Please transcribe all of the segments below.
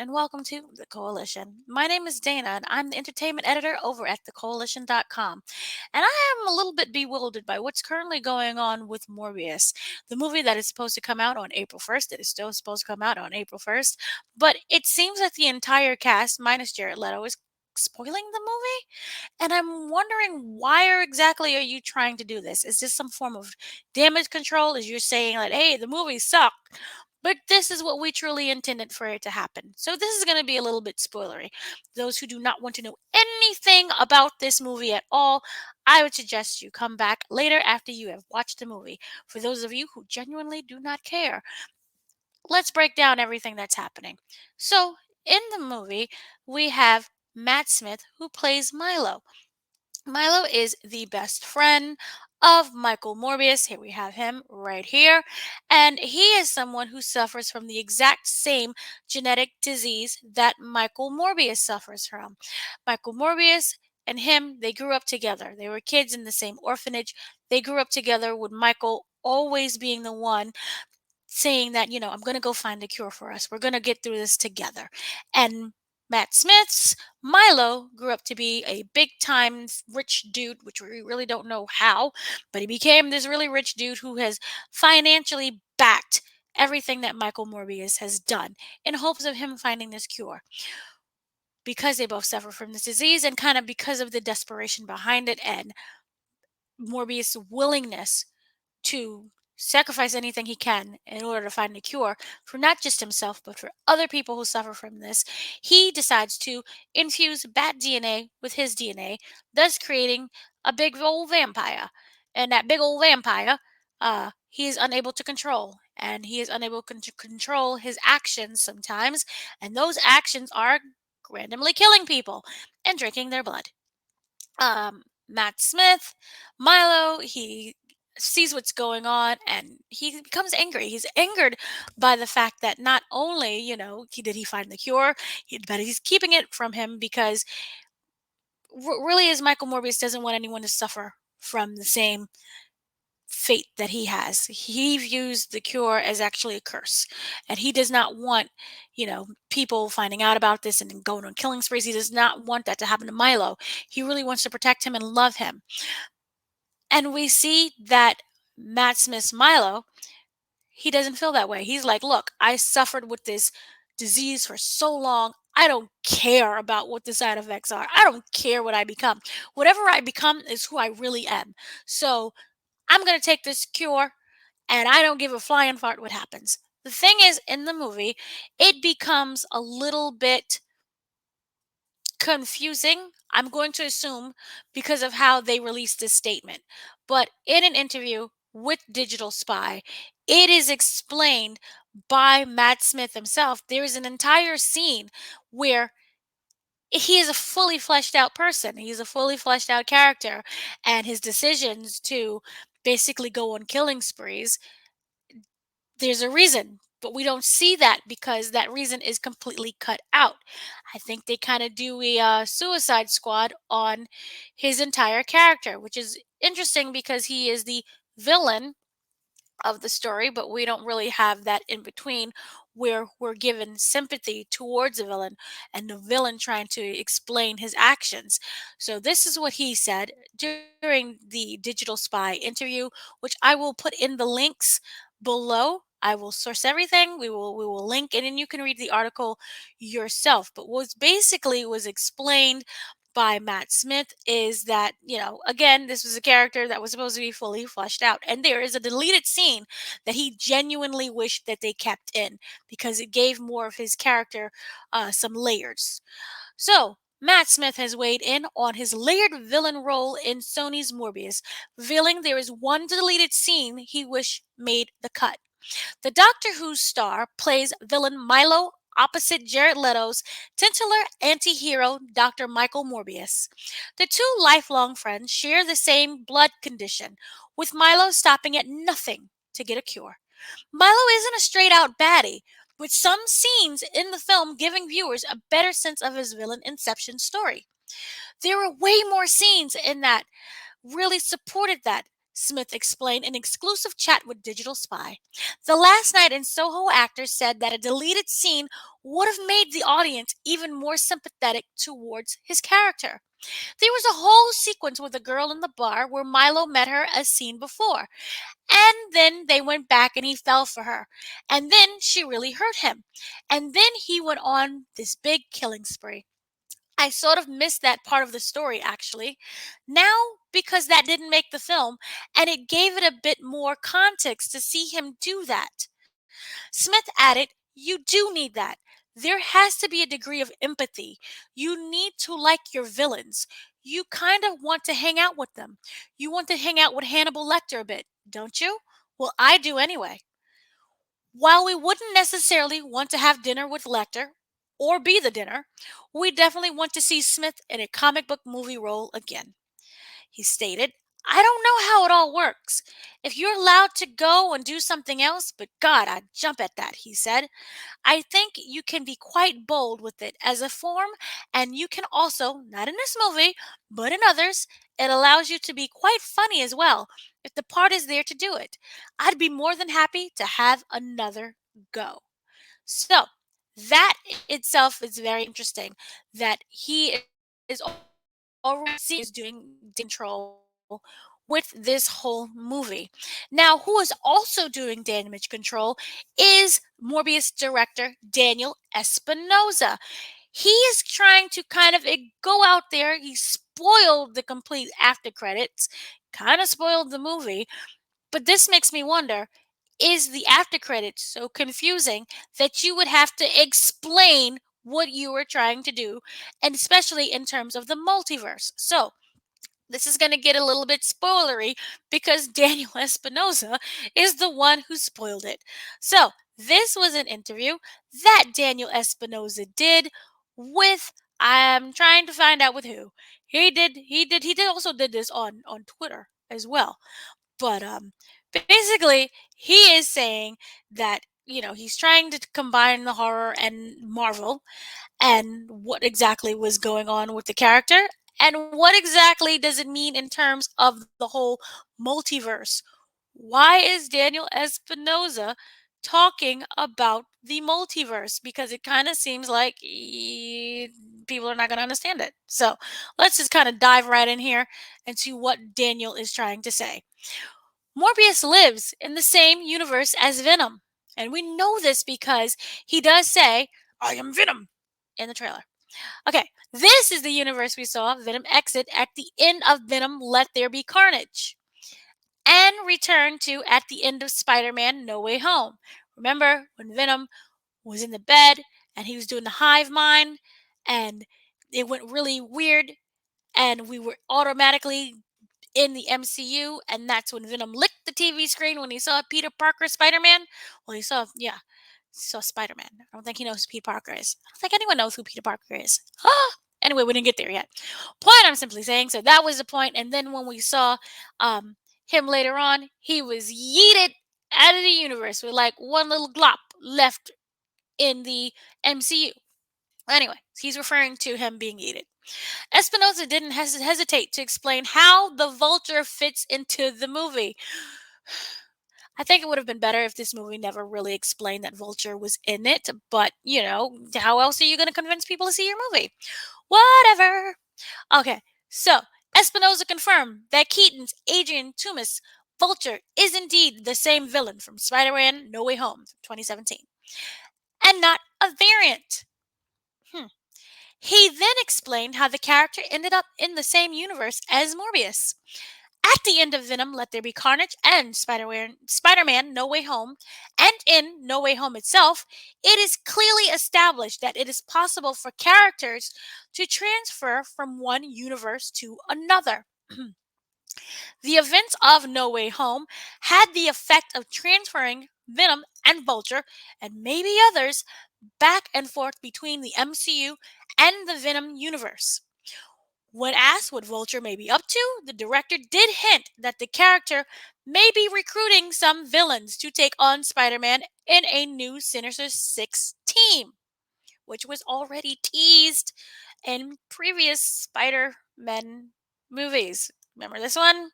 and welcome to the Coalition. My name is Dana, and I'm the entertainment editor over at thecoalition.com. And I am a little bit bewildered by what's currently going on with Morbius, the movie that is supposed to come out on April 1st. It is still supposed to come out on April 1st, but it seems that the entire cast, minus Jared Leto, is spoiling the movie. And I'm wondering exactly are you trying to do this? Is this some form of damage control? Is you saying like, hey, the movie sucked? But this is what we truly intended for it to happen. So this is going to be a little bit spoilery. Those who do not want to know anything about this movie at all, I would suggest you come back later after you have watched the movie. For those of you who genuinely do not care, let's break down everything that's happening. So, in the movie, we have Matt Smith who plays Milo. Milo is the best friend of Michael Morbius. Here we have him right here. And he is someone who suffers from the exact same genetic disease that Michael Morbius suffers from. Michael Morbius and him, they grew up together. They were kids in the same orphanage. They grew up together with Michael always being the one saying that, I'm going to go find a cure for us. We're going to get through this together. And Matt Smith's Milo grew up to be a big time rich dude, which we really don't know how, but he became this really rich dude who has financially backed everything that Michael Morbius has done in hopes of him finding this cure. Because they both suffer from this disease and kind of because of the desperation behind it and Morbius' willingness to sacrifice anything he can in order to find a cure for not just himself but for other people who suffer from this, he decides to infuse bat DNA with his DNA, thus creating a big old vampire. And that big old vampire, he is unable to control. And he is unable to control his actions sometimes. And those actions are randomly killing people and drinking their blood. Matt Smith, Milo, he sees what's going on and he becomes angry. He's angered by the fact that not only, did he find the cure, but he's keeping it from him because really is Michael Morbius doesn't want anyone to suffer from the same fate that he has. He views the cure as actually a curse. And he does not want, people finding out about this and then going on killing sprees. He does not want that to happen to Milo. He really wants to protect him and love him. And we see that Matt Smith's Milo, he doesn't feel that way. He's like, look, I suffered with this disease for so long. I don't care about what the side effects are. I don't care what I become. Whatever I become is who I really am. So I'm going to take this cure and I don't give a flying fart what happens. The thing is, in the movie, it becomes a little bit confusing, I'm going to assume, because of how they released this statement. But in an interview with Digital Spy, it is explained by Matt Smith himself. There is an entire scene where he is a fully fleshed out person. He's a fully fleshed out character, and his decisions to basically go on killing sprees, there's a reason, but we don't see that because that reason is completely cut out. I think they kind of do a Suicide Squad on his entire character, which is interesting because he is the villain of the story, but we don't really have that in between where we're given sympathy towards the villain and the villain trying to explain his actions. So this is what he said during the Digital Spy interview, which I will put in the links below. I will source everything. We will link and then you can read the article yourself. But what basically was explained by Matt Smith is that, again, this was a character that was supposed to be fully fleshed out. And there is a deleted scene that he genuinely wished that they kept in because it gave more of his character some layers. So, Matt Smith has weighed in on his layered villain role in Sony's Morbius, revealing there is one deleted scene he wished made the cut. The Doctor Who star plays villain Milo opposite Jared Leto's titular anti-hero Dr. Michael Morbius. The two lifelong friends share the same blood condition, with Milo stopping at nothing to get a cure. Milo isn't a straight-out baddie, with some scenes in the film giving viewers a better sense of his villain inception story. There were way more scenes in that really supported that Smith explained in exclusive chat with Digital Spy. The Last Night in Soho actor said that a deleted scene would have made the audience even more sympathetic towards his character. There was a whole sequence with a girl in the bar where Milo met her as seen before. And then they went back and he fell for her. And then she really hurt him. And then he went on this big killing spree. I sort of missed that part of the story, actually. Now, because that didn't make the film, and it gave it a bit more context to see him do that. Smith added, "You do need that. There has to be a degree of empathy. You need to like your villains. You kind of want to hang out with them. You want to hang out with Hannibal Lecter a bit, don't you? Well, I do anyway." While we wouldn't necessarily want to have dinner with Lecter or be the dinner, we definitely want to see Smith in a comic book movie role again. He stated, "I don't know how it all works. If you're allowed to go and do something else, but God, I'd jump at that," he said. "I think you can be quite bold with it as a form, and you can also, not in this movie, but in others, it allows you to be quite funny as well, if the part is there to do it. I'd be more than happy to have another go." So, that itself is very interesting that he is already seen as doing control with this whole movie. Now, who is also doing damage control is Morbius director Daniel Espinosa. He is trying to kind of go out there. He spoiled the complete after credits, kind of spoiled the movie, but this makes me wonder, is the after credits so confusing that you would have to explain what you were trying to do, and especially in terms of the multiverse? So, this is going to get a little bit spoilery because Daniel Espinosa is the one who spoiled it. So, this was an interview that Daniel Espinosa did with, I'm trying to find out with who. He did also did this on Twitter as well. But basically, he is saying that, he's trying to combine the horror and Marvel, and what exactly was going on with the character, and what exactly does it mean in terms of the whole multiverse. Why is Daniel Espinosa talking about the multiverse? Because it kind of seems like people are not going to understand it. So let's just kind of dive right in here and see what Daniel is trying to say. Morbius lives in the same universe as Venom. And we know this because he does say, "I am Venom," in the trailer. Okay, this is the universe we saw Venom exit at the end of Venom Let There Be Carnage and return to at the end of Spider Man No Way Home. Remember when Venom was in the bed and he was doing the hive mind and it went really weird and we were automatically in the MCU, and that's when Venom licked the TV screen when he saw Peter Parker Spider-Man. Well, he saw Spider-Man. I don't think he knows who Peter Parker is. I don't think anyone knows who Peter Parker is. Anyway, we didn't get there yet. Point I'm simply saying, so that was the point. And then when we saw him later on, he was yeeted out of the universe with like one little glop left in the MCU. Anyway, he's referring to him being yeeted. Espinosa didn't hesitate to explain how the vulture fits into the movie. I think it would have been better if this movie never really explained that Vulture was in it, but how else are you going to convince people to see your movie? Whatever. Okay, so Espinosa confirmed that Keaton's Adrian Toomes Vulture is indeed the same villain from Spider-Man No Way Home 2017, and not a variant. He then explained how the character ended up in the same universe as Morbius. At the end of Venom Let There Be Carnage and Spider-Man No Way Home, and in No Way Home itself, it is clearly established that it is possible for characters to transfer from one universe to another. The events of No Way Home had the effect of transferring Venom and Vulture, and maybe others, back and forth between the MCU and the Venom universe. When asked what Vulture may be up to, the director did hint that the character may be recruiting some villains to take on Spider-Man in a new Sinister Six team, which was already teased in previous Spider-Man movies. Remember this one?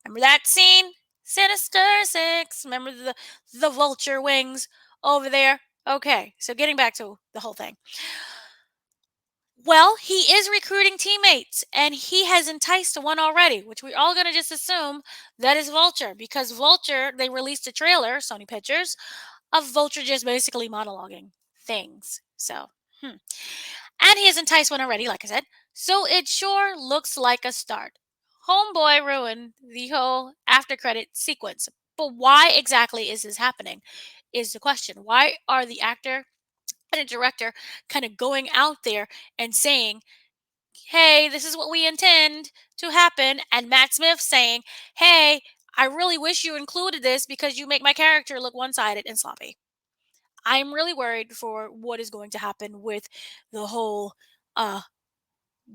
Remember that scene? Sinister Six. Remember the vulture wings over there? Okay, so getting back to the whole thing. Well, he is recruiting teammates and he has enticed one already, which we're all going to just assume that is Vulture because Vulture, they released a trailer, Sony Pictures, of Vulture just basically monologuing things. So, and he has enticed one already, like I said. So it sure looks like a start. Homeboy ruined the whole after credit sequence. But why exactly is this happening? Is the question. Why are the actor and a director kind of going out there and saying, hey, this is what we intend to happen? And Matt Smith saying, hey, I really wish you included this because you make my character look one sided and sloppy. I'm really worried for what is going to happen with the whole uh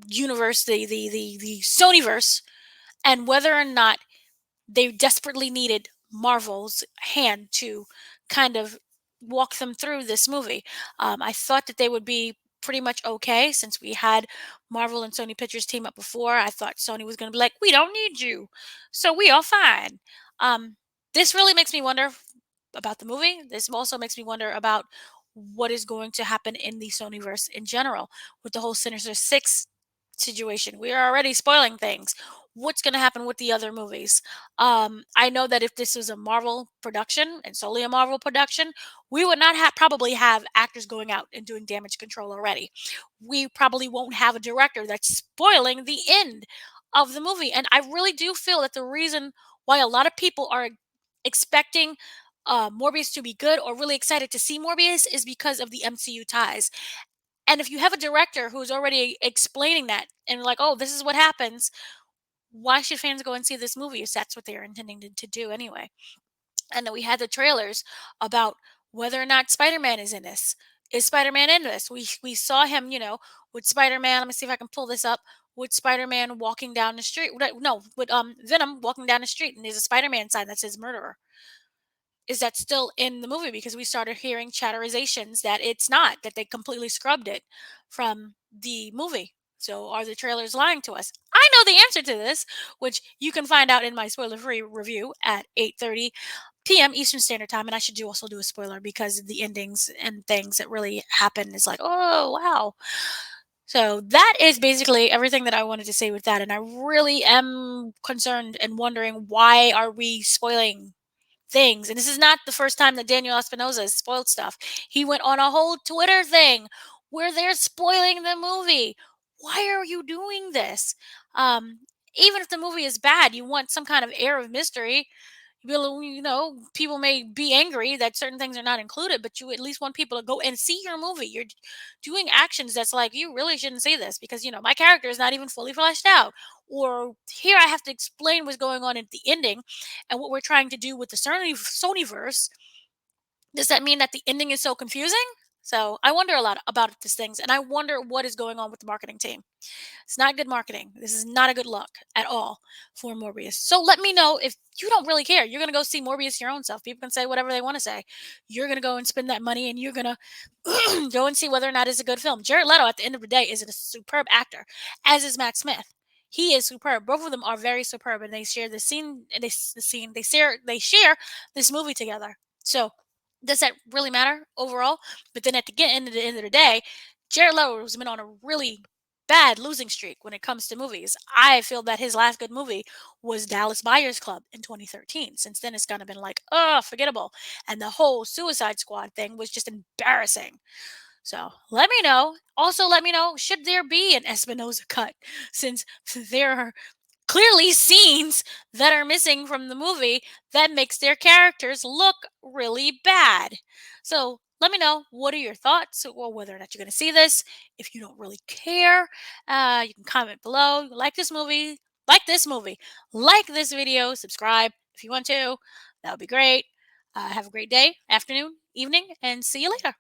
universe, the Sonyverse, and whether or not they desperately needed Marvel's hand to kind of walk them through this movie. I thought that they would be pretty much okay since we had Marvel and Sony Pictures team up before. I thought Sony was going to be like, we don't need you, so we are fine. Um, this really makes me wonder about the movie. This also makes me wonder about what is going to happen in the Sonyverse in general with the whole Sinister Six situation. We are already spoiling things. What's going to happen with the other movies? I know that if this was a Marvel production and solely a Marvel production, we would not probably have actors going out and doing damage control already. We probably won't have a director that's spoiling the end of the movie. And I really do feel that the reason why a lot of people are expecting Morbius to be good or really excited to see Morbius is because of the MCU ties. And if you have a director who's already explaining that and like, oh, this is what happens, why should fans go and see this movie if that's what they're intending to do anyway? And then we had the trailers about whether or not Spider-Man is in this. Is Spider-Man in this? We saw him, with Spider-Man. Let me see if I can pull this up. With Spider-Man walking down the street. No, with Venom walking down the street, and there's a Spider-Man sign that says murderer. Is that still in the movie? Because we started hearing chatterizations that it's not, that they completely scrubbed it from the movie. So are the trailers lying to us? I know the answer to this, which you can find out in my spoiler-free review at 8:30 p.m. Eastern Standard Time. And I should also do a spoiler because the endings and things that really happen is like, oh wow. So that is basically everything that I wanted to say with that. And I really am concerned and wondering, why are we spoiling things? And this is not the first time that Daniel Espinosa has spoiled stuff. He went on a whole Twitter thing where they're spoiling the movie. Why are you doing this? Um, Even if the movie is bad, you want some kind of air of mystery. People may be angry that certain things are not included, but you at least want people to go and see your movie. You're doing actions that's like, you really shouldn't see this because, my character is not even fully fleshed out. Or here I have to explain what's going on at the ending and what we're trying to do with the Sonyverse. Does that mean that the ending is so confusing? So I wonder a lot about these things, and I wonder what is going on with the marketing team. It's not good marketing. This is not a good look at all for Morbius. So let me know if you don't really care. You're going to go see Morbius your own self. People can say whatever they want to say. You're going to go and spend that money and you're going to go and see whether or not it's a good film. Jared Leto, at the end of the day, is a superb actor, as is Matt Smith. He is superb. Both of them are very superb, and they share the scene. They share this movie together. So does that really matter overall? But then at the end of the day, Jared Leto has been on a really bad losing streak when it comes to movies. I feel that his last good movie was Dallas Buyers Club in 2013. Since then, it's kind of been like, oh, forgettable. And the whole Suicide Squad thing was just embarrassing. So let me know. Also, let me know, should there be an Espinosa cut? Since there are clearly scenes that are missing from the movie that makes their characters look really bad. So let me know, what are your thoughts, or whether or not you're going to see this. If you don't really care, you can comment below. Like this movie, like this video, subscribe if you want to. That would be great. Have a great day, afternoon, evening, and see you later.